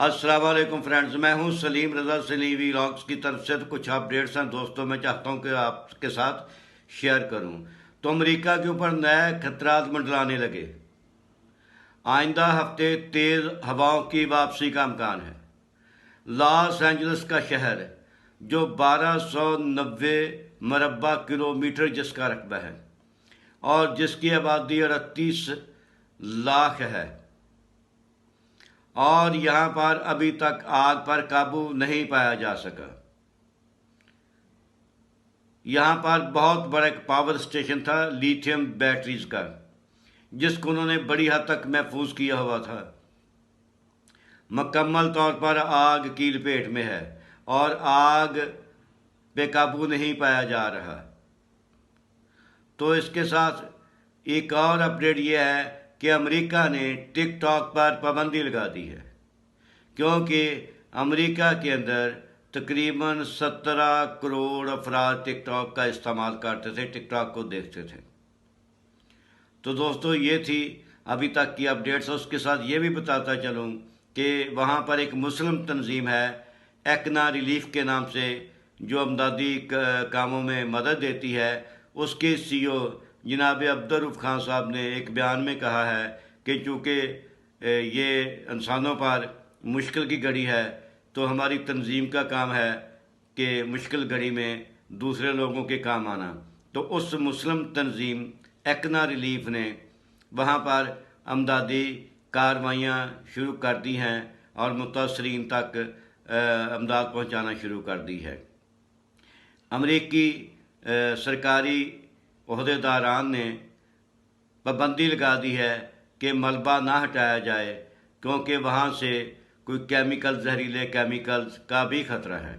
अस्सलाम वालेकुम फ्रेंड्स, मैं हूं सलीम रज़ा सलीम व्लॉग्स की तरफ से। तो कुछ अपडेट्स हैं दोस्तों, मैं चाहता हूं कि आपके साथ शेयर करूं। तो अमेरिका के ऊपर नए खतरात मंडलाने लगे। आइंदा हफ्ते तेज़ हवाओं की वापसी का इम्कान है। लॉस एंजल्स का शहर, जो 1290 मरबा किलोमीटर जिसका रकबा है और जिसकी आबादी 38 लाख है, और यहाँ पर अभी तक आग पर काबू नहीं पाया जा सका। यहाँ पर बहुत बड़ा एक पावर स्टेशन था लिथियम बैटरीज का, जिसको उन्होंने बड़ी हद तक महफूज किया हुआ था। मुकम्मल तौर पर आग की लपेट में है और आग पे काबू नहीं पाया जा रहा। तो इसके साथ एक और अपडेट ये है कि अमेरिका ने टिकटॉक पर पाबंदी लगा दी है, क्योंकि अमेरिका के अंदर तकरीबन 17 करोड़ अफराद टिकटॉक का इस्तेमाल करते थे, टिकटॉक को देखते थे। तो दोस्तों, ये थी अभी तक की अपडेट्स। उसके साथ ये भी बताता चलूँ कि वहाँ पर एक मुस्लिम तंजीम है एक्ना रिलीफ के नाम से, जो अमदादी कामों में मदद देती है। उसके CEO जनाब अब्दुर्रऊफ़ खान साहब ने एक बयान में कहा है कि चूँकि ये इंसानों पर मुश्किल की घड़ी है, तो हमारी तंजीम का काम है कि मुश्किल घड़ी में दूसरे लोगों के काम आना। तो उस मुस्लिम तंजीम एक्ना रिलीफ ने वहाँ पर अमदादी कार्रवाइयाँ शुरू कर दी हैं और मुतासरीन तक अमदाद पहुँचाना शुरू कर दी है। अमरीकी सरकारी ओहदेदारान ने पाबंदी लगा दी है कि मलबा ना हटाया जाए, क्योंकि वहाँ से कोई जहरीले केमिकल्स का भी खतरा है।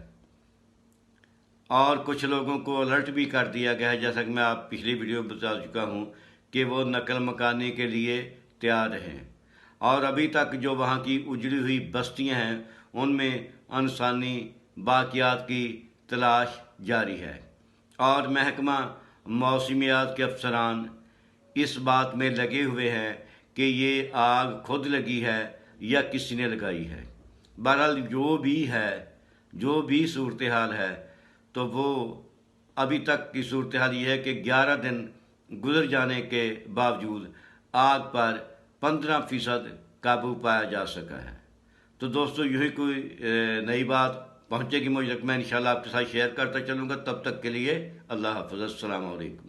और कुछ लोगों को अलर्ट भी कर दिया गया है, जैसा कि मैं आप पिछली वीडियो में बता चुका हूँ, कि वो नकल मकानी के लिए तैयार रहें। और अभी तक जो वहाँ की उजड़ी हुई बस्तियाँ हैं, उनमें इंसानी बाकियात की तलाश जारी है। और महकमा मौसमियात के अफसरान इस बात में लगे हुए हैं कि ये आग खुद लगी है या किसी ने लगाई है। बहरहाल जो भी सूरत हाल है, तो वो अभी तक की सूरत हाल ये है कि 11 दिन गुजर जाने के बावजूद आग पर 15% काबू पाया जा सका है। तो दोस्तों, यूँ ही कोई नई बात पहुँचेगी मुझे तक, मैं इंशाल्लाह आपके साथ शेयर करता चलूँगा। तब तक के लिए अल्लाह हाफ़िज़, अस्सलाम वालेकुम।